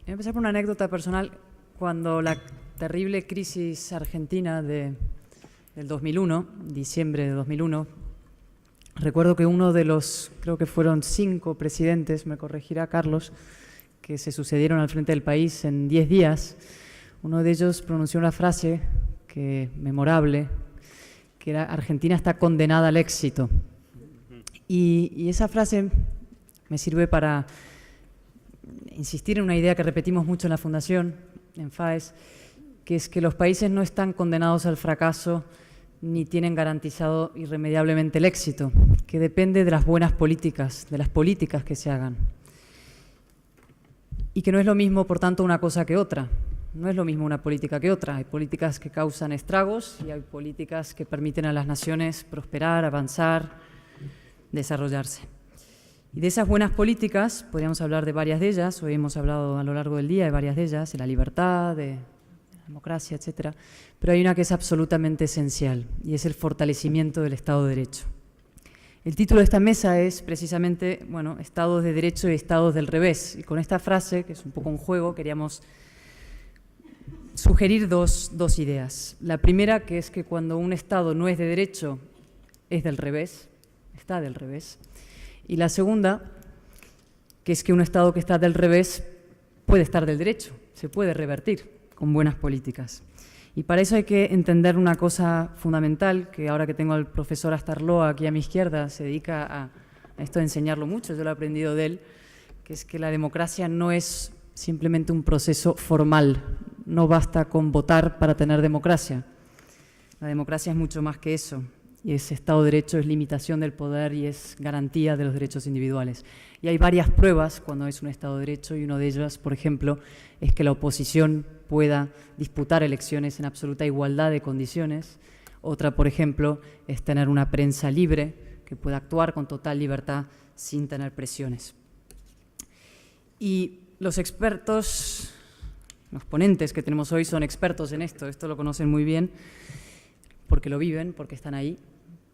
Voy a empezar por una anécdota personal. Cuando la terrible crisis argentina del 2001, diciembre de 2001, recuerdo que uno de los, creo que fueron 5 presidentes, me corregirá Carlos, que se sucedieron al frente del país en 10 días, uno de ellos pronunció una frase memorable, que era: Argentina está condenada al éxito. Y esa frase me sirve para insistir en una idea que repetimos mucho en la Fundación, en FAES, que es que los países no están condenados al fracaso ni tienen garantizado irremediablemente el éxito, que depende de las buenas políticas, de las políticas que se hagan. Y que no es lo mismo, por tanto, una cosa que otra. No es lo mismo una política que otra. Hay políticas que causan estragos y hay políticas que permiten a las naciones prosperar, avanzar, desarrollarse. Y de esas buenas políticas podríamos hablar de varias de ellas. Hoy hemos hablado a lo largo del día de varias de ellas, de la libertad, de la democracia, etcétera. Pero hay una que es absolutamente esencial y es el fortalecimiento del Estado de Derecho. El título de esta mesa es precisamente, bueno, Estados de Derecho y Estados del revés. Y con esta frase, que es un poco un juego, queríamos sugerir dos ideas. La primera, que es que cuando un Estado no es de derecho, es del revés, está del revés. Y la segunda, que es que un Estado que está del revés puede estar del derecho, se puede revertir con buenas políticas. Y para eso hay que entender una cosa fundamental, que ahora que tengo al profesor Astarloa aquí a mi izquierda, se dedica a esto de enseñarlo mucho, yo lo he aprendido de él, que es que la democracia no es simplemente un proceso formal, no basta con votar para tener democracia. La democracia es mucho más que eso. Y ese Estado de Derecho es limitación del poder y es garantía de los derechos individuales. Y hay varias pruebas cuando es un Estado de Derecho y una de ellas, por ejemplo, es que la oposición pueda disputar elecciones en absoluta igualdad de condiciones. Otra, por ejemplo, es tener una prensa libre que pueda actuar con total libertad sin tener presiones. Y los expertos, los ponentes que tenemos hoy son expertos en esto lo conocen muy bien porque lo viven, porque están ahí.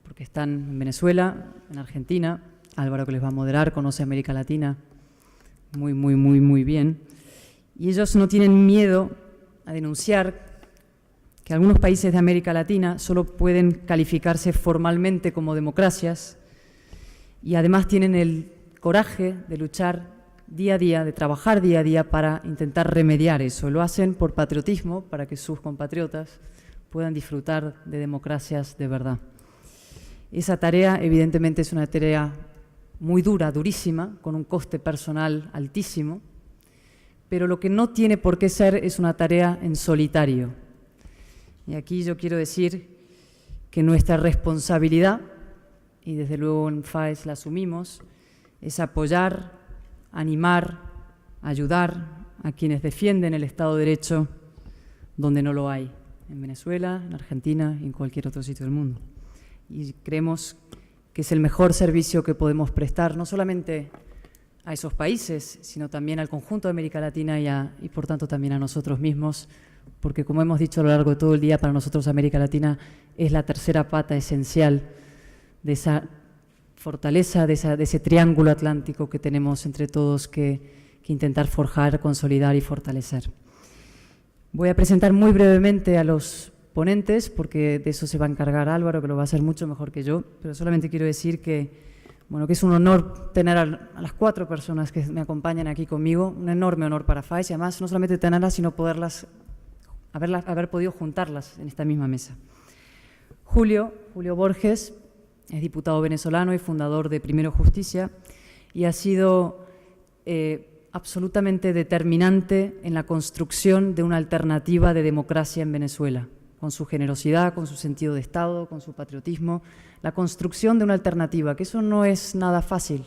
Porque están en Venezuela, en Argentina. Álvaro, que les va a moderar, conoce América Latina muy bien. Y ellos no tienen miedo a denunciar que algunos países de América Latina solo pueden calificarse formalmente como democracias y además tienen el coraje de luchar día a día, de trabajar día a día para intentar remediar eso. Lo hacen por patriotismo, para que sus compatriotas puedan disfrutar de democracias de verdad. Esa tarea, evidentemente, es una tarea muy dura, durísima, con un coste personal altísimo, pero lo que no tiene por qué ser es una tarea en solitario. Y aquí yo quiero decir que nuestra responsabilidad, y desde luego en FAES la asumimos, es apoyar, animar, ayudar a quienes defienden el Estado de Derecho donde no lo hay, en Venezuela, en Argentina y en cualquier otro sitio del mundo. Y creemos que es el mejor servicio que podemos prestar, no solamente a esos países, sino también al conjunto de América Latina y por tanto también a nosotros mismos, porque como hemos dicho a lo largo de todo el día, para nosotros América Latina es la tercera pata esencial de esa fortaleza, de ese triángulo atlántico que tenemos entre todos que intentar forjar, consolidar y fortalecer. Voy a presentar muy brevemente a los ponentes, porque de eso se va a encargar Álvaro, que lo va a hacer mucho mejor que yo, pero solamente quiero decir que, bueno, que es un honor tener a las 4 personas que me acompañan aquí conmigo, un enorme honor para FAES, y además no solamente tenerlas, sino haber podido juntarlas en esta misma mesa. Julio Borges es diputado venezolano y fundador de Primero Justicia y ha sido absolutamente determinante en la construcción de una alternativa de democracia en Venezuela, con su generosidad, con su sentido de Estado, con su patriotismo, la construcción de una alternativa, que eso no es nada fácil.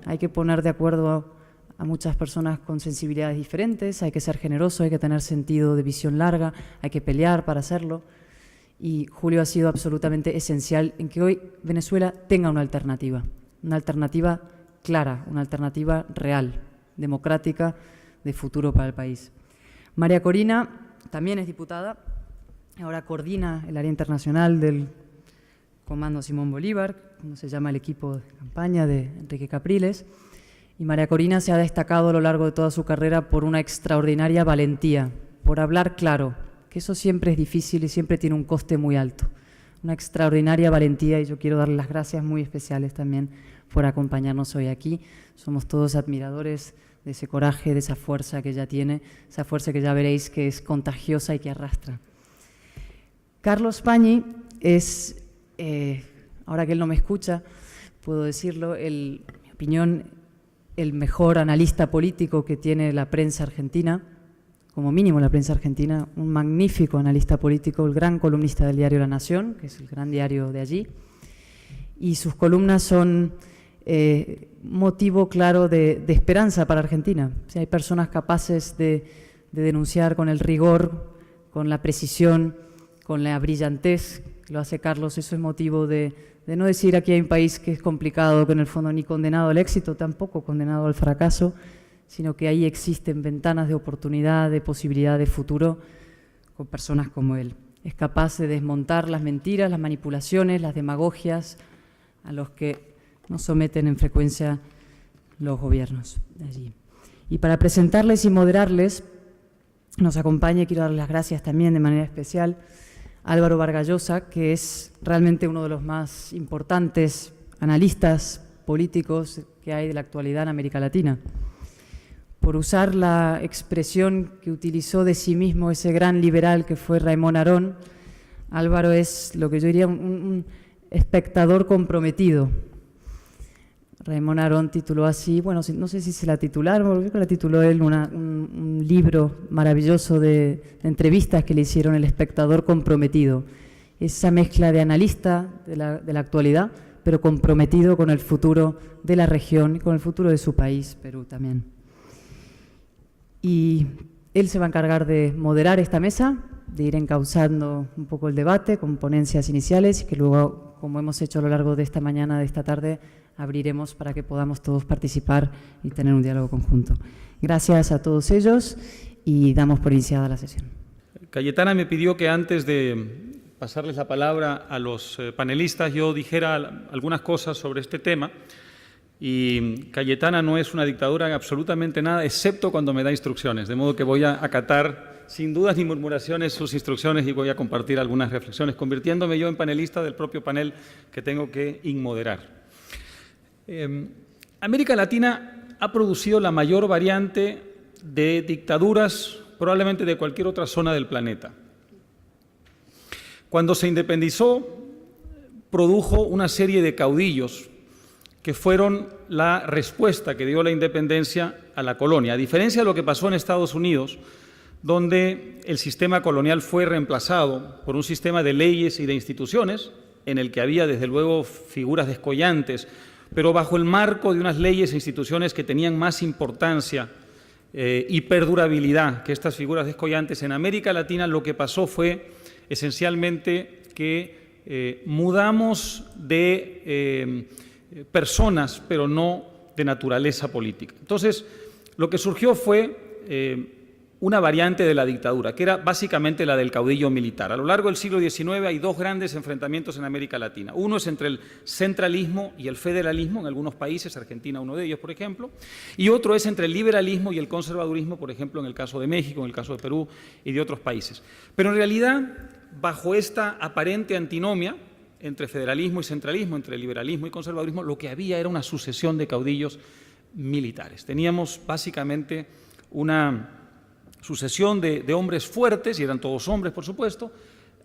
Hay que poner de acuerdo a muchas personas con sensibilidades diferentes, hay que ser generoso, hay que tener sentido de visión larga, hay que pelear para hacerlo. Y Julio ha sido absolutamente esencial en que hoy Venezuela tenga una alternativa clara, una alternativa real, democrática, de futuro para el país. María Corina también es diputada, ahora coordina el área internacional del Comando Simón Bolívar, como se llama el equipo de campaña de Enrique Capriles, Y María Corina se ha destacado a lo largo de toda su carrera por una extraordinaria valentía, por hablar claro, que eso siempre es difícil y siempre tiene un coste muy alto. Una extraordinaria valentía, y yo quiero darle las gracias muy especiales también por acompañarnos hoy aquí. Somos todos admiradores de ese coraje, de esa fuerza que ella tiene, esa fuerza que ya veréis que es contagiosa y que arrastra. Carlos Pañi es, ahora que él no me escucha, puedo decirlo, en mi opinión, el mejor analista político que tiene la prensa argentina, como mínimo la prensa argentina, un magnífico analista político, el gran columnista del diario La Nación, que es el gran diario de allí, y sus columnas son motivo claro de esperanza para Argentina. O sea, hay personas capaces de denunciar con el rigor, con la precisión, con la brillantez, lo hace Carlos. Eso es motivo de no decir aquí hay un país que es complicado, que en el fondo ni condenado al éxito, tampoco condenado al fracaso, sino que ahí existen ventanas de oportunidad, de posibilidad de futuro con personas como él. Es capaz de desmontar las mentiras, las manipulaciones, las demagogias a los que nos someten en frecuencia los gobiernos de allí. Y para presentarles y moderarles, nos acompaña, y quiero darles las gracias también de manera especial, Álvaro Vargas Llosa, que es realmente uno de los más importantes analistas políticos que hay de la actualidad en América Latina. Por usar la expresión que utilizó de sí mismo ese gran liberal que fue Raimon Aron, Álvaro es lo que yo diría un espectador comprometido. Raimon Aron tituló así, bueno, no sé si se la titularon, creo que la tituló él un libro maravilloso de entrevistas que le hicieron, El espectador comprometido. Esa mezcla de analista de la actualidad, pero comprometido con el futuro de la región y con el futuro de su país, Perú también. Y él se va a encargar de moderar esta mesa, de ir encauzando un poco el debate con ponencias iniciales y que luego, como hemos hecho a lo largo de esta mañana, de esta tarde, abriremos para que podamos todos participar y tener un diálogo conjunto. Gracias a todos ellos y damos por iniciada la sesión. Cayetana me pidió que antes de pasarles la palabra a los panelistas yo dijera algunas cosas sobre este tema. Y Cayetana no es una dictadura en absolutamente nada, excepto cuando me da instrucciones, de modo que voy a acatar sin dudas ni murmuraciones sus instrucciones y voy a compartir algunas reflexiones, convirtiéndome yo en panelista del propio panel que tengo que inmoderar. América Latina ha producido la mayor variante de dictaduras probablemente de cualquier otra zona del planeta. Cuando se independizó, produjo una serie de caudillos que fueron la respuesta que dio la independencia a la colonia. A diferencia de lo que pasó en Estados Unidos, donde el sistema colonial fue reemplazado por un sistema de leyes y de instituciones, en el que había desde luego figuras descollantes, pero bajo el marco de unas leyes e instituciones que tenían más importancia y perdurabilidad que estas figuras descollantes. En América Latina lo que pasó fue esencialmente que mudamos de personas, pero no de naturaleza política. Entonces, lo que surgió fue una variante de la dictadura, que era básicamente la del caudillo militar. A lo largo del siglo XIX hay dos grandes enfrentamientos en América Latina. Uno es entre el centralismo y el federalismo, en algunos países, Argentina uno de ellos, por ejemplo, y otro es entre el liberalismo y el conservadurismo, por ejemplo, en el caso de México, en el caso de Perú y de otros países. Pero en realidad, bajo esta aparente antinomia entre federalismo y centralismo, entre liberalismo y conservadurismo, lo que había era una sucesión de caudillos militares. Teníamos básicamente una sucesión de hombres fuertes, y eran todos hombres, por supuesto,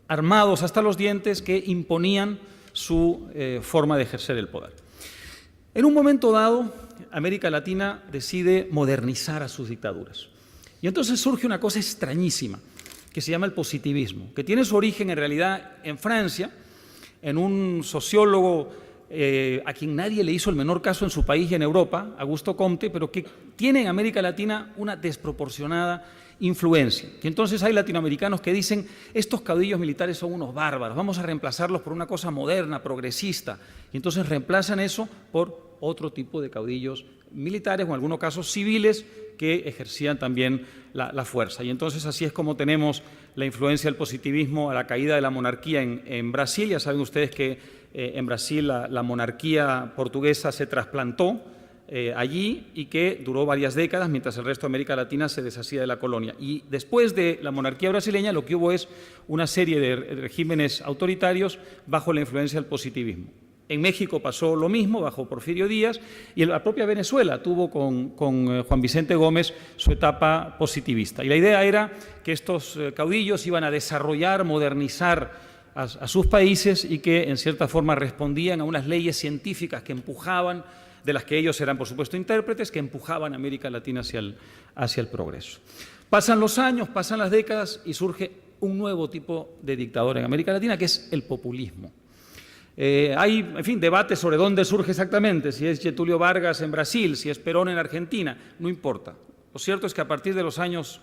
armados hasta los dientes, que imponían su forma de ejercer el poder. En un momento dado, América Latina decide modernizar a sus dictaduras. Y entonces surge una cosa extrañísima, que se llama el positivismo, que tiene su origen en realidad en Francia, en un sociólogo a quien nadie le hizo el menor caso en su país y en Europa, Augusto Comte, pero que tiene en América Latina una desproporcionada influencia. Y entonces hay latinoamericanos que dicen, estos caudillos militares son unos bárbaros, vamos a reemplazarlos por una cosa moderna, progresista. Y entonces reemplazan eso por otro tipo de caudillos militares o en algunos casos civiles que ejercían también la fuerza. Y entonces así es como tenemos la influencia del positivismo a la caída de la monarquía en Brasil. Ya saben ustedes que en Brasil la monarquía portuguesa se trasplantó allí y que duró varias décadas mientras el resto de América Latina se deshacía de la colonia. Y después de la monarquía brasileña lo que hubo es una serie de regímenes autoritarios bajo la influencia del positivismo. En México pasó lo mismo bajo Porfirio Díaz y la propia Venezuela tuvo con Juan Vicente Gómez su etapa positivista. Y la idea era que estos caudillos iban a desarrollar, modernizar a sus países y que en cierta forma respondían a unas leyes científicas que empujaban, de las que ellos eran por supuesto intérpretes, que empujaban a América Latina hacia el progreso. Pasan los años, pasan las décadas y surge un nuevo tipo de dictador en América Latina que es el populismo. Hay, en fin, debates sobre dónde surge exactamente, si es Getúlio Vargas en Brasil, si es Perón en Argentina, no importa. Lo cierto es que a partir de los años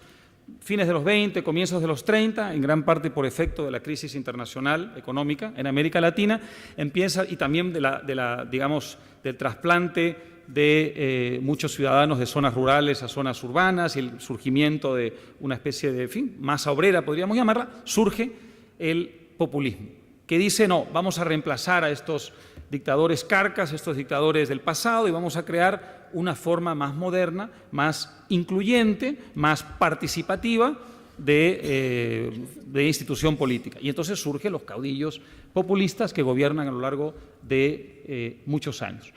fines de los 20, comienzos de los 30, en gran parte por efecto de la crisis internacional económica en América Latina, empieza, y también digamos, del trasplante de muchos ciudadanos de zonas rurales a zonas urbanas y el surgimiento de una especie de, en fin, masa obrera, podríamos llamarla, surge el populismo, que dice, no, vamos a reemplazar a estos dictadores carcas, estos dictadores del pasado, y vamos a crear una forma más moderna, más incluyente, más participativa de institución política. Y entonces surgen los caudillos populistas que gobiernan a lo largo de muchos años.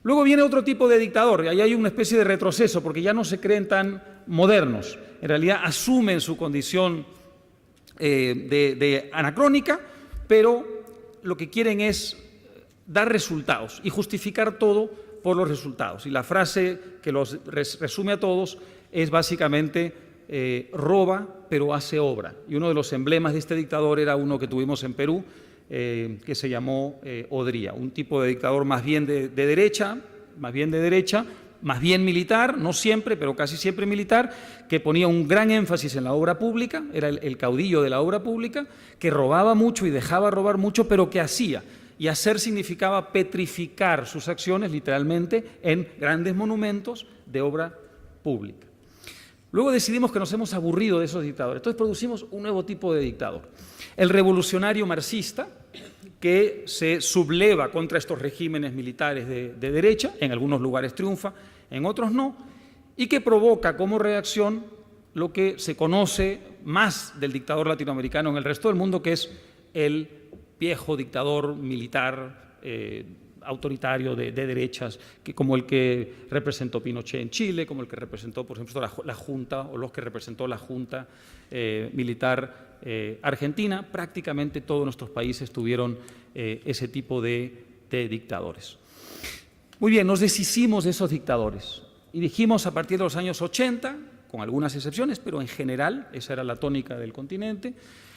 Luego viene otro tipo de dictador, y ahí hay una especie de retroceso, porque ya no se creen tan modernos. En realidad asumen su condición de anacrónica, pero lo que quieren es dar resultados y justificar todo por los resultados. Y la frase que los resume a todos es básicamente roba, pero hace obra. Y uno de los emblemas de este dictador era uno que tuvimos en Perú, que se llamó Odría, un tipo de dictador más bien de derecha, más bien militar, no siempre, pero casi siempre militar, que ponía un gran énfasis en la obra pública, era el caudillo de la obra pública, que robaba mucho y dejaba robar mucho, pero que hacía. Y hacer significaba petrificar sus acciones, literalmente, en grandes monumentos de obra pública. Luego decidimos que nos hemos aburrido de esos dictadores, entonces producimos un nuevo tipo de dictador. El revolucionario marxista, que se subleva contra estos regímenes militares de derecha, en algunos lugares triunfa, en otros no, y que provoca como reacción lo que se conoce más del dictador latinoamericano en el resto del mundo, que es el viejo dictador militar autoritario de derechas, como el que representó Pinochet en Chile, como el que representó, por ejemplo, la Junta, o los que representó la Junta militar argentina. Prácticamente todos nuestros países tuvieron ese tipo de dictadores. Muy bien, nos deshicimos de esos dictadores y dijimos a partir de los años 80, con algunas excepciones, pero en general, esa era la tónica del continente,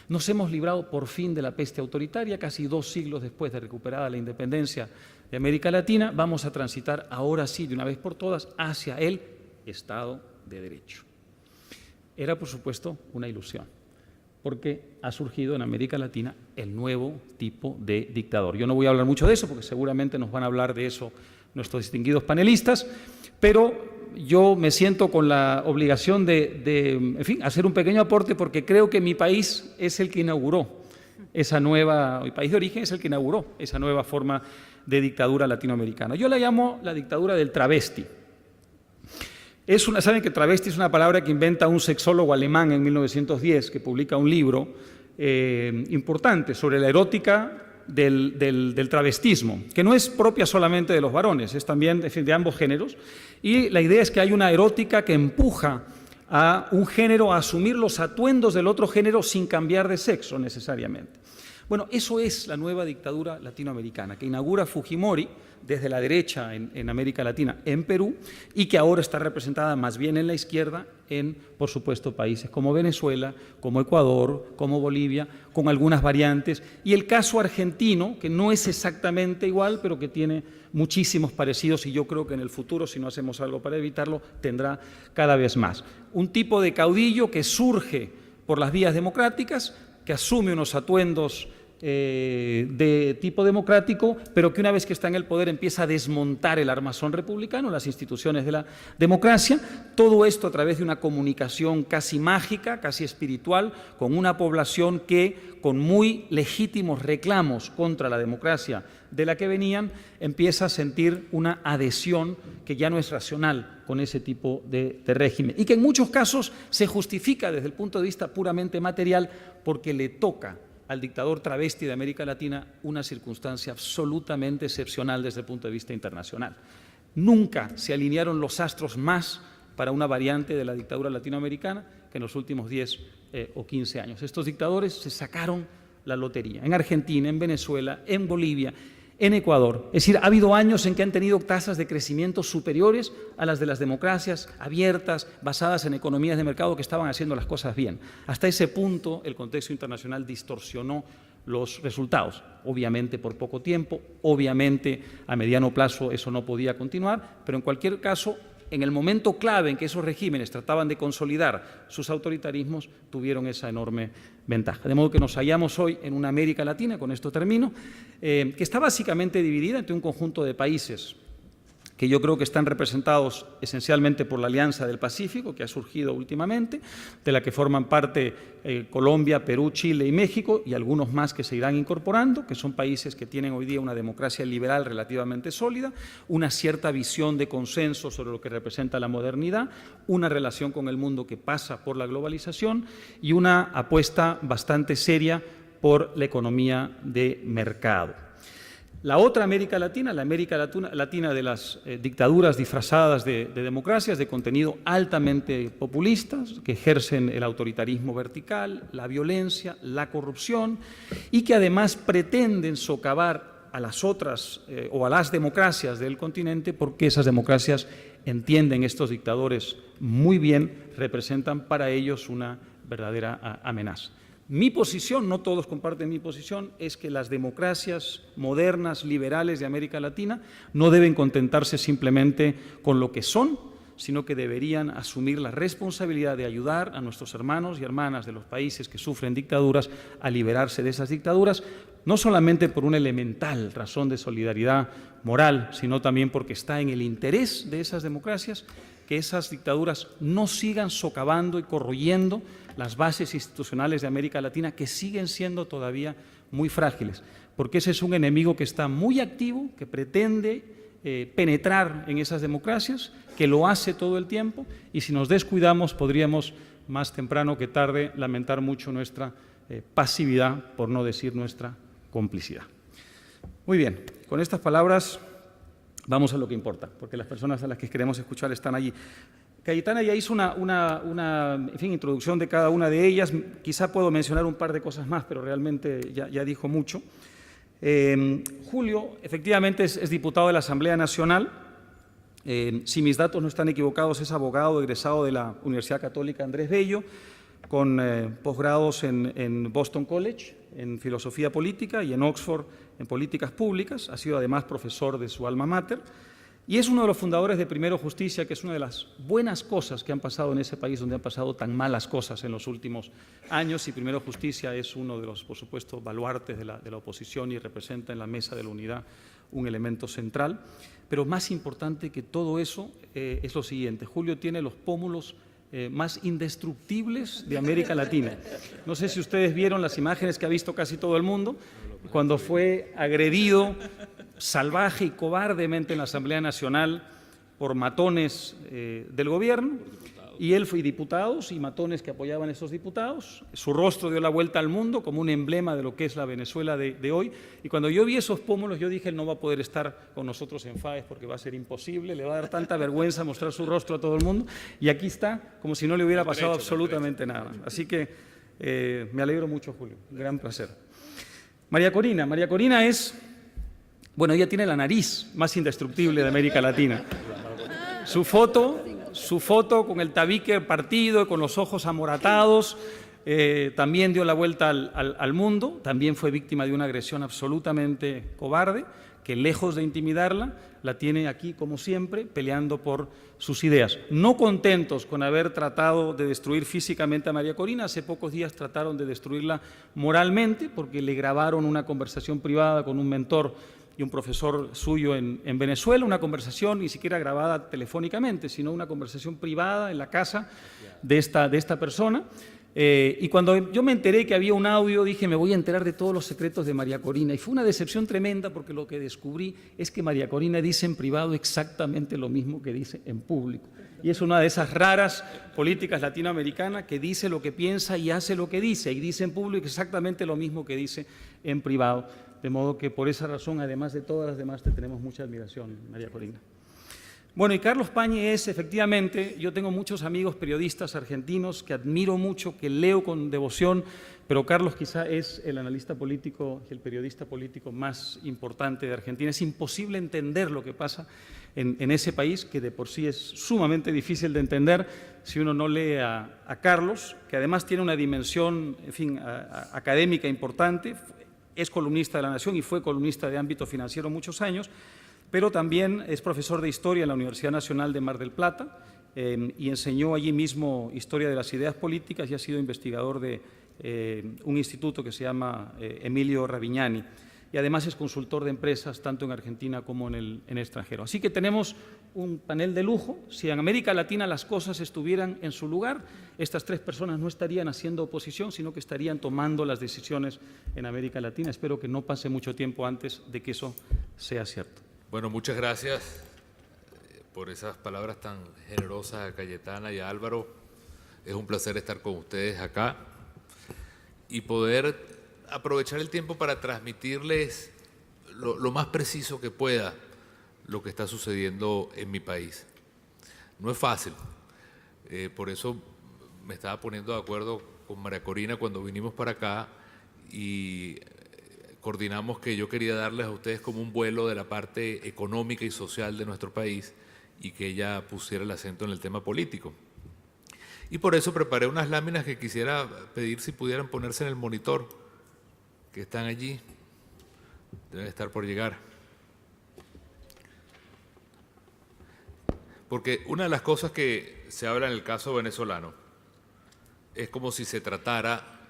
nos hemos librado por fin de la peste autoritaria, casi 2 siglos después de recuperada la independencia de América Latina. Vamos a transitar ahora sí, de una vez por todas, hacia el Estado de Derecho. Era, por supuesto, una ilusión, porque ha surgido en América Latina el nuevo tipo de dictador. Yo no voy a hablar mucho de eso, porque seguramente nos van a hablar de eso nuestros distinguidos panelistas, pero yo me siento con la obligación en fin, hacer un pequeño aporte, porque creo que mi país es el que inauguró esa nueva, mi país de origen es el que inauguró esa nueva forma de dictadura latinoamericana. Yo la llamo la dictadura del travesti. Saben que travesti es una palabra que inventa un sexólogo alemán en 1910, que publica un libro importante sobre la erótica del travestismo, que no es propia solamente de los varones, es también de ambos géneros, y la idea es que hay una erótica que empuja a un género a asumir los atuendos del otro género sin cambiar de sexo necesariamente. Bueno, eso es la nueva dictadura latinoamericana que inaugura Fujimori desde la derecha en América Latina, en Perú, y que ahora está representada más bien en la izquierda en, por supuesto, países como Venezuela, como Ecuador, como Bolivia, con algunas variantes, y el caso argentino, que no es exactamente igual, pero que tiene muchísimos parecidos, y yo creo que en el futuro, si no hacemos algo para evitarlo, tendrá cada vez más. Un tipo de caudillo que surge por las vías democráticas, que asume unos atuendos de tipo democrático, pero que una vez que está en el poder empieza a desmontar el armazón republicano, las instituciones de la democracia, todo esto a través de una comunicación casi mágica, casi espiritual, con una población que, con muy legítimos reclamos contra la democracia de la que venían, empieza a sentir una adhesión que ya no es racional con ese tipo de régimen y que en muchos casos se justifica desde el punto de vista puramente material porque le toca al dictador travesti de América Latina una circunstancia absolutamente excepcional desde el punto de vista internacional. Nunca se alinearon los astros más para una variante de la dictadura latinoamericana que en los últimos 10 o 15 años. Estos dictadores se sacaron la lotería en Argentina, en Venezuela, en Bolivia, en Ecuador. Es decir, ha habido años en que han tenido tasas de crecimiento superiores a las de las democracias abiertas, basadas en economías de mercado que estaban haciendo las cosas bien. Hasta ese punto el contexto internacional distorsionó los resultados. Obviamente por poco tiempo, obviamente a mediano plazo eso no podía continuar, pero en cualquier caso, en el momento clave en que esos regímenes trataban de consolidar sus autoritarismos, tuvieron esa enorme ventaja. De modo que nos hallamos hoy en una América Latina, con esto termino, que está básicamente dividida entre un conjunto de países que yo creo que están representados esencialmente por la Alianza del Pacífico, que ha surgido últimamente, de la que forman parte Colombia, Perú, Chile y México, y algunos más que se irán incorporando, que son países que tienen hoy día una democracia liberal relativamente sólida, una cierta visión de consenso sobre lo que representa la modernidad, una relación con el mundo que pasa por la globalización y una apuesta bastante seria por la economía de mercado. La otra América Latina, la América Latina de las dictaduras disfrazadas de democracias, de contenido altamente populistas, que ejercen el autoritarismo vertical, la violencia, la corrupción y que además pretenden socavar a las otras o a las democracias del continente porque esas democracias, entienden estos dictadores muy bien, representan para ellos una verdadera amenaza. Mi posición, no todos comparten mi posición, es que las democracias modernas, liberales de América Latina no deben contentarse simplemente con lo que son, sino que deberían asumir la responsabilidad de ayudar a nuestros hermanos y hermanas de los países que sufren dictaduras a liberarse de esas dictaduras, no solamente por una elemental razón de solidaridad moral, sino también porque está en el interés de esas democracias que esas dictaduras no sigan socavando y corroyendo las bases institucionales de América Latina, que siguen siendo todavía muy frágiles, porque ese es un enemigo que está muy activo, que pretende penetrar en esas democracias, que lo hace todo el tiempo, y si nos descuidamos podríamos más temprano que tarde lamentar mucho nuestra pasividad, por no decir nuestra complicidad. Muy bien, con estas palabras vamos a lo que importa, porque las personas a las que queremos escuchar están allí. Cayetana ya hizo una introducción de cada una de ellas. Quizá puedo mencionar un par de cosas más, pero realmente ya dijo mucho. Julio, efectivamente, es diputado de la Asamblea Nacional. Si mis datos no están equivocados, es abogado egresado de la Universidad Católica Andrés Bello, con posgrados en Boston College, en Filosofía Política, y en Oxford, en Políticas Públicas. Ha sido además profesor de su alma mater. Y es uno de los fundadores de Primero Justicia, que es una de las buenas cosas que han pasado en ese país donde han pasado tan malas cosas en los últimos años. Y Primero Justicia es uno de los, por supuesto, baluartes de la oposición y representa en la mesa de la unidad un elemento central. Pero más importante que todo eso es lo siguiente. Julio tiene los pómulos más indestructibles de América Latina. No sé si ustedes vieron las imágenes que ha visto casi todo el mundo, cuando fue agredido salvaje y cobardemente en la Asamblea Nacional por matones del gobierno, y él fue diputados y matones que apoyaban a esos diputados. Su rostro dio la vuelta al mundo como un emblema de lo que es la Venezuela de hoy, y cuando yo vi esos pómulos yo dije, él no va a poder estar con nosotros en FAES porque va a ser imposible, le va a dar tanta vergüenza mostrar su rostro a todo el mundo, y aquí está como si no le hubiera pasado absolutamente nada. Así que me alegro mucho, Julio, un gran placer. María Corina es... Bueno, ella tiene la nariz más indestructible de América Latina. Su foto con el tabique partido, con los ojos amoratados, también dio la vuelta al mundo, también fue víctima de una agresión absolutamente cobarde, que lejos de intimidarla, la tiene aquí, como siempre, peleando por sus ideas. No contentos con haber tratado de destruir físicamente a María Corina, hace pocos días trataron de destruirla moralmente porque le grabaron una conversación privada con un mentor y un profesor suyo en Venezuela, una conversación ni siquiera grabada telefónicamente, sino una conversación privada en la casa de esta persona. Y cuando yo me enteré que había un audio, dije, me voy a enterar de todos los secretos de María Corina. Y fue una decepción tremenda porque lo que descubrí es que María Corina dice en privado exactamente lo mismo que dice en público. Y es una de esas raras políticas latinoamericanas que dice lo que piensa y hace lo que dice. Y dice en público exactamente lo mismo que dice en privado. De modo que por esa razón, además de todas las demás, te tenemos mucha admiración, María Corina. Bueno, y Carlos Pañi es, efectivamente, yo tengo muchos amigos periodistas argentinos que admiro mucho, que leo con devoción, pero Carlos quizá es el analista político y el periodista político más importante de Argentina. Es imposible entender lo que pasa en ese país, que de por sí es sumamente difícil de entender si uno no lee a Carlos, que además tiene una dimensión, en fin, académica importante. Es columnista de La Nación y fue columnista de ámbito financiero muchos años, pero también es profesor de Historia en la Universidad Nacional de Mar del Plata y enseñó allí mismo Historia de las Ideas Políticas y ha sido investigador de un instituto que se llama Emilio Ravignani. Y además es consultor de empresas tanto en Argentina como en el extranjero. Así que tenemos un panel de lujo. Si en América Latina las cosas estuvieran en su lugar, estas tres personas no estarían haciendo oposición, sino que estarían tomando las decisiones en América Latina. Espero que no pase mucho tiempo antes de que eso sea cierto. Bueno, muchas gracias por esas palabras tan generosas a Cayetana y a Álvaro. Es un placer estar con ustedes acá y poder aprovechar el tiempo para transmitirles lo más preciso que pueda lo que está sucediendo en mi país. No es fácil, por eso me estaba poniendo de acuerdo con María Corina cuando vinimos para acá y coordinamos que yo quería darles a ustedes como un vuelo de la parte económica y social de nuestro país y que ella pusiera el acento en el tema político. Y por eso preparé unas láminas que quisiera pedir si pudieran ponerse en el monitor, que están allí, deben estar por llegar. Porque una de las cosas que se habla en el caso venezolano es como si se tratara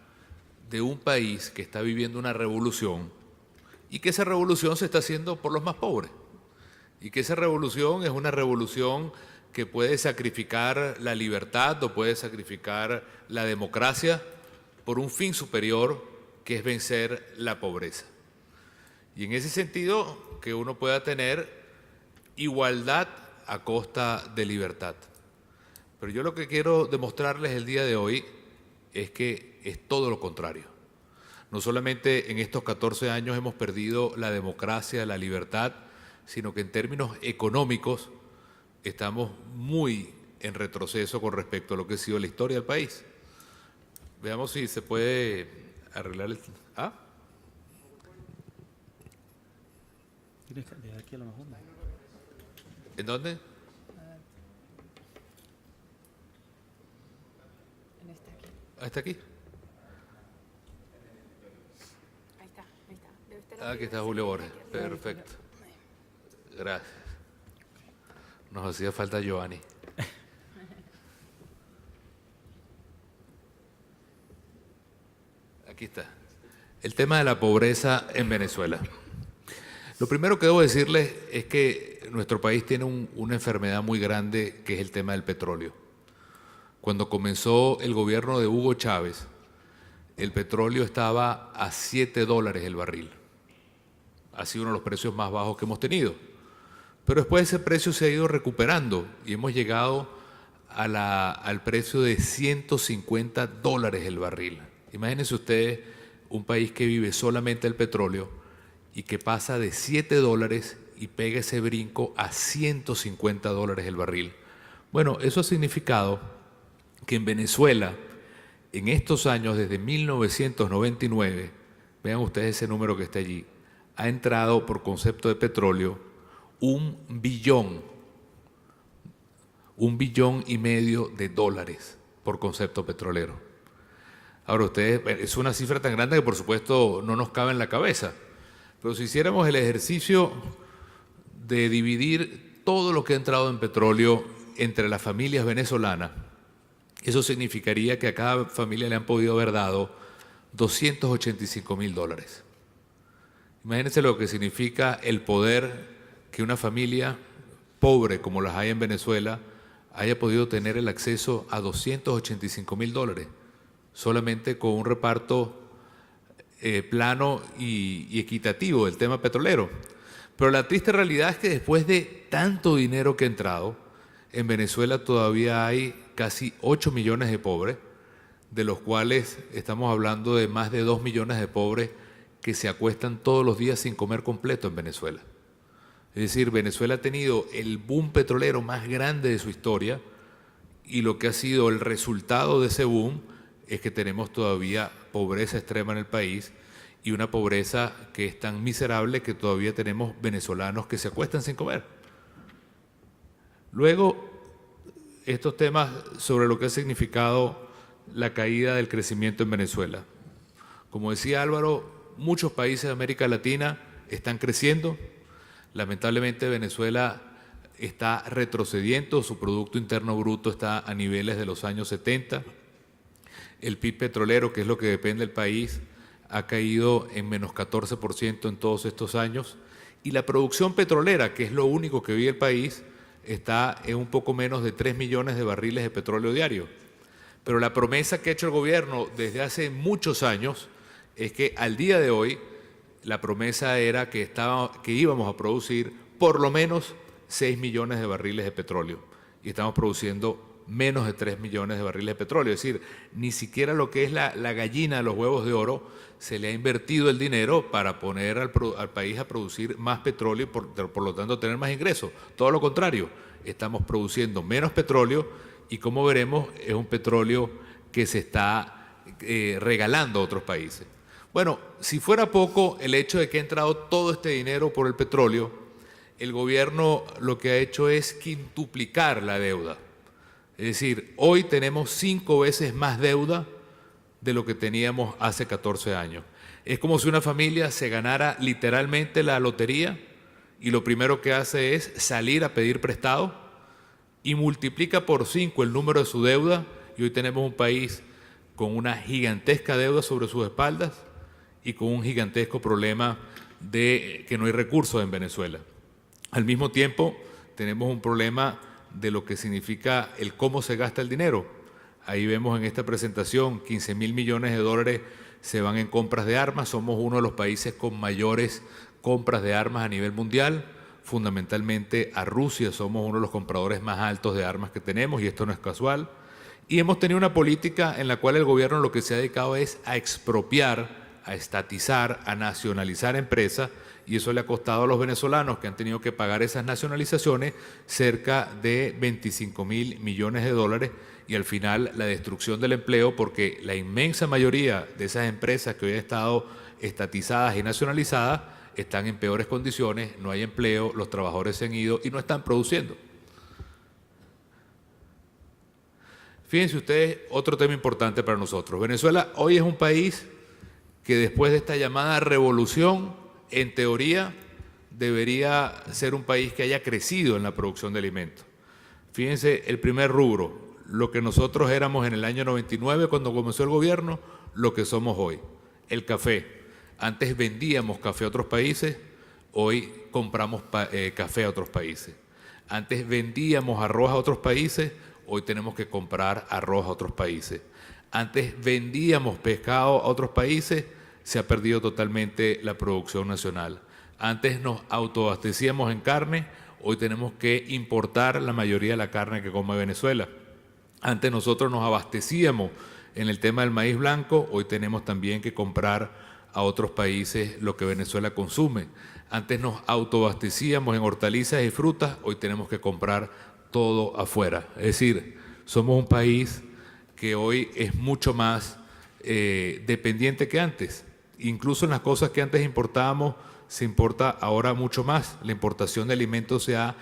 de un país que está viviendo una revolución y que esa revolución se está haciendo por los más pobres y que esa revolución es una revolución que puede sacrificar la libertad o puede sacrificar la democracia por un fin superior que es vencer la pobreza. Y en ese sentido que uno pueda tener igualdad a costa de libertad. Pero yo lo que quiero demostrarles el día de hoy es que es todo lo contrario. No solamente en estos 14 años hemos perdido la democracia, la libertad, sino que en términos económicos estamos muy en retroceso con respecto a lo que ha sido la historia del país. Veamos si se puede arreglar el... ¿Ah? ¿En dónde? ¿Hasta aquí? Ahí está. Debe estar Aquí está Julio Borges. Perfecto. Gracias. Nos hacía falta Giovanni. Aquí está. El tema de la pobreza en Venezuela. Lo primero que debo decirles es que nuestro país tiene una enfermedad muy grande que es el tema del petróleo. Cuando comenzó el gobierno de Hugo Chávez, el petróleo estaba a $7 el barril. Ha sido uno de los precios más bajos que hemos tenido. Pero después ese precio se ha ido recuperando y hemos llegado al precio de $150 el barril. Imagínense ustedes un país que vive solamente el petróleo y que pasa de $7 y pega ese brinco a $150 el barril. Bueno, eso ha significado que en Venezuela, en estos años, desde 1999, vean ustedes ese número que está allí, ha entrado por concepto de petróleo $1,5 billón por concepto petrolero. Ahora ustedes, es una cifra tan grande que por supuesto no nos cabe en la cabeza, Pero si hiciéramos el ejercicio de dividir todo lo que ha entrado en petróleo entre las familias venezolanas, eso significaría que a cada familia le han podido haber dado $285.000. Imagínense lo que significa el poder que una familia pobre como las hay en Venezuela haya podido tener el acceso a $285.000 solamente con un reparto plano y equitativo del tema petrolero. Pero la triste realidad es que después de tanto dinero que ha entrado, en Venezuela todavía hay casi 8 millones de pobres, de los cuales estamos hablando de más de 2 millones de pobres que se acuestan todos los días sin comer completo en Venezuela. Es decir, Venezuela ha tenido el boom petrolero más grande de su historia y lo que ha sido el resultado de ese boom es que tenemos todavía pobreza extrema en el país y una pobreza que es tan miserable que todavía tenemos venezolanos que se acuestan sin comer. Luego, estos temas sobre lo que ha significado la caída del crecimiento en Venezuela. Como decía Álvaro, muchos países de América Latina están creciendo. Lamentablemente Venezuela está retrocediendo, su Producto Interno Bruto está a niveles de los años 70. El PIB petrolero, que es lo que depende del país, ha caído en menos 14% en todos estos años. Y la producción petrolera, que es lo único que vive el país, está en un poco menos de 3 millones de barriles de petróleo diario. Pero la promesa que ha hecho el gobierno desde hace muchos años es que al día de hoy la promesa era que íbamos a producir por lo menos 6 millones de barriles de petróleo y estamos produciendo menos de 3 millones de barriles de petróleo. Es decir, ni siquiera lo que es la gallina de los huevos de oro se le ha invertido el dinero para poner al país a producir más petróleo y por lo tanto tener más ingresos. Todo lo contrario, estamos produciendo menos petróleo y como veremos es un petróleo que se está regalando a otros países. Bueno, si fuera poco el hecho de que ha entrado todo este dinero por el petróleo, el gobierno lo que ha hecho es quintuplicar la deuda. Es decir, hoy tenemos 5 veces más deuda de lo que teníamos hace 14 años. Es como si una familia se ganara literalmente la lotería y lo primero que hace es salir a pedir prestado y multiplica por 5 el número de su deuda y hoy tenemos un país con una gigantesca deuda sobre sus espaldas y con un gigantesco problema de que no hay recursos en Venezuela. Al mismo tiempo, tenemos un problema de lo que significa el cómo se gasta el dinero. Ahí vemos en esta presentación, 15.000 millones de dólares se van en compras de armas. Somos uno de los países con mayores compras de armas a nivel mundial. Fundamentalmente a Rusia somos uno de los compradores más altos de armas que tenemos y esto no es casual. Y hemos tenido una política en la cual el gobierno lo que se ha dedicado es a expropiar, a estatizar, a nacionalizar empresas y eso le ha costado a los venezolanos que han tenido que pagar esas nacionalizaciones cerca de 25.000 millones de dólares y al final la destrucción del empleo porque la inmensa mayoría de esas empresas que hoy han estado estatizadas y nacionalizadas están en peores condiciones, no hay empleo, los trabajadores se han ido y no están produciendo. Fíjense ustedes, otro tema importante para nosotros. Venezuela hoy es un país que después de esta llamada revolución, en teoría, debería ser un país que haya crecido en la producción de alimentos. Fíjense, el primer rubro, lo que nosotros éramos en el año 99 cuando comenzó el gobierno, lo que somos hoy, el café. Antes vendíamos café a otros países, hoy compramos café a otros países. Antes vendíamos arroz a otros países, hoy tenemos que comprar arroz a otros países. Antes vendíamos pescado a otros países, se ha perdido totalmente la producción nacional. Antes nos autoabastecíamos en carne, hoy tenemos que importar la mayoría de la carne que come Venezuela. Antes nosotros nos abastecíamos en el tema del maíz blanco, hoy tenemos también que comprar a otros países lo que Venezuela consume. Antes nos autoabastecíamos en hortalizas y frutas, hoy tenemos que comprar todo afuera. Es decir, somos un país que hoy es mucho más dependiente que antes. Incluso en las cosas que antes importábamos, se importa ahora mucho más. La importación de alimentos se ha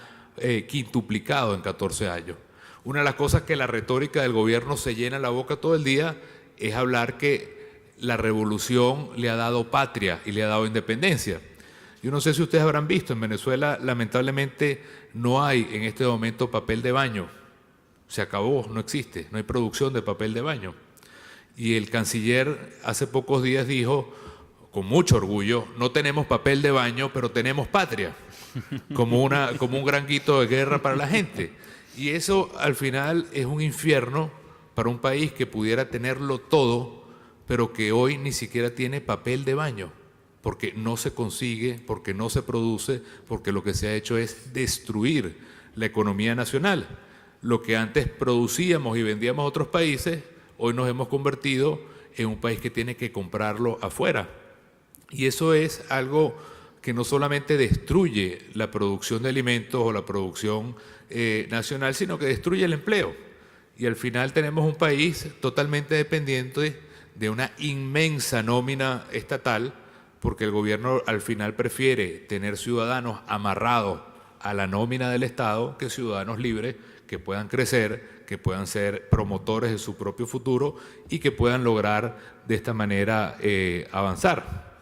quintuplicado en 14 años. Una de las cosas que la retórica del gobierno se llena la boca todo el día es hablar que la revolución le ha dado patria y le ha dado independencia. Yo no sé si ustedes habrán visto, en Venezuela lamentablemente no hay en este momento papel de baño. Se acabó, no existe, no hay producción de papel de baño. Y el canciller hace pocos días dijo, con mucho orgullo, no tenemos papel de baño, pero tenemos patria, como un granito de guerra para la gente. Y eso al final es un infierno para un país que pudiera tenerlo todo, pero que hoy ni siquiera tiene papel de baño, porque no se consigue, porque no se produce, porque lo que se ha hecho es destruir la economía nacional. Lo que antes producíamos y vendíamos a otros países, hoy nos hemos convertido en un país que tiene que comprarlo afuera. Y eso es algo que no solamente destruye la producción de alimentos o la producción nacional, sino que destruye el empleo. Y al final tenemos un país totalmente dependiente de una inmensa nómina estatal, porque el gobierno al final prefiere tener ciudadanos amarrados a la nómina del Estado que ciudadanos libres que puedan crecer, que puedan ser promotores de su propio futuro y que puedan lograr de esta manera avanzar.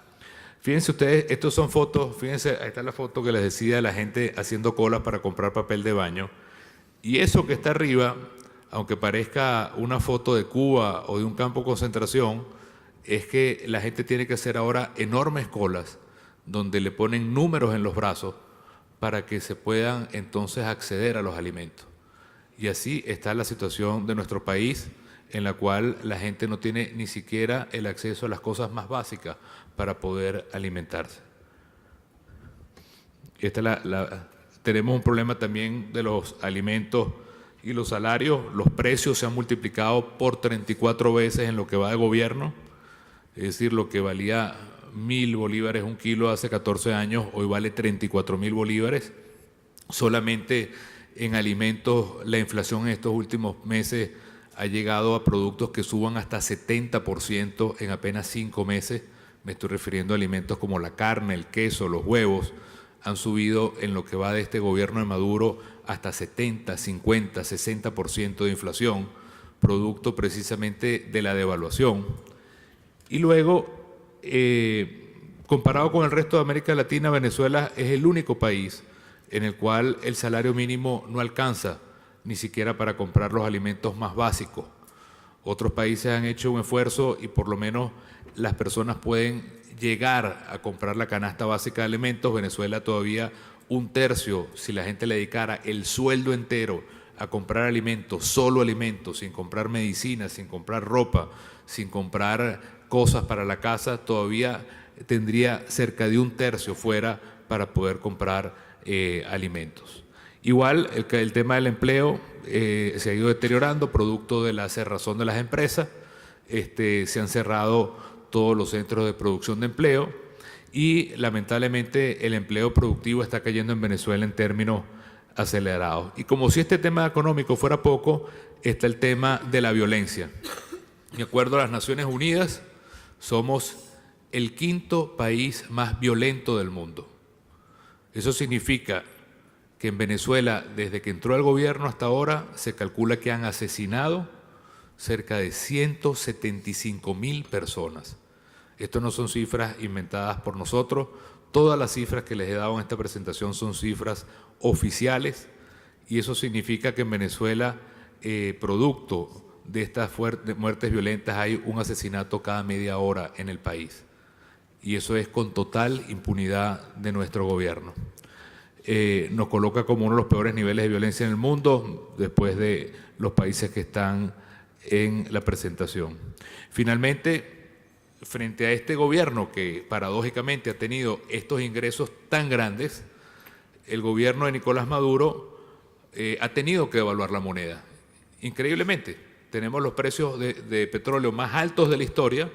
Fíjense ustedes, estos son fotos, fíjense, ahí está la foto que les decía de la gente haciendo colas para comprar papel de baño. Y eso que está arriba, aunque parezca una foto de Cuba o de un campo de concentración, es que la gente tiene que hacer ahora enormes colas donde le ponen números en los brazos para que se puedan entonces acceder a los alimentos. Y así está la situación de nuestro país, en la cual la gente no tiene ni siquiera el acceso a las cosas más básicas para poder alimentarse. Tenemos un problema también de los alimentos y los salarios. Los precios se han multiplicado por 34 veces en lo que va de gobierno. Es decir, lo que valía 1.000 bolívares un kilo hace 14 años, hoy vale 34.000 bolívares. Solamente en alimentos, la inflación en estos últimos meses ha llegado a productos que suban hasta 70% en apenas 5 meses. Me estoy refiriendo a alimentos como la carne, el queso, los huevos. Han subido en lo que va de este gobierno de Maduro hasta 70, 50, 60% de inflación, producto precisamente de la devaluación. Y luego, comparado con el resto de América Latina, Venezuela es el único país en el cual el salario mínimo no alcanza ni siquiera para comprar los alimentos más básicos. Otros países han hecho un esfuerzo y por lo menos las personas pueden llegar a comprar la canasta básica de alimentos. Venezuela todavía 1/3, si la gente le dedicara el sueldo entero a comprar alimentos, solo alimentos, sin comprar medicinas, sin comprar ropa, sin comprar cosas para la casa, todavía tendría cerca de 1/3 fuera para poder comprar alimentos. Igual el tema del empleo se ha ido deteriorando producto de la cerrazón de las empresas. Se han cerrado todos los centros de producción de empleo y lamentablemente el empleo productivo está cayendo en Venezuela en términos acelerados. Y como si este tema económico fuera poco, está el tema de la violencia. De acuerdo a las Naciones Unidas, somos el 5º país más violento del mundo. Eso significa que en Venezuela, desde que entró el gobierno hasta ahora, se calcula que han asesinado cerca de 175.000 personas. Esto no son cifras inventadas por nosotros. Todas las cifras que les he dado en esta presentación son cifras oficiales y eso significa que en Venezuela, producto de estas muertes violentas, hay un asesinato cada media hora en el país. Y eso es con total impunidad de nuestro gobierno. Nos coloca como uno de los peores niveles de violencia en el mundo, después de los países que están en la presentación. Finalmente, frente a este gobierno que paradójicamente ha tenido estos ingresos tan grandes, el gobierno de Nicolás Maduro ha tenido que devaluar la moneda. Increíblemente, tenemos los precios de petróleo más altos de la historia,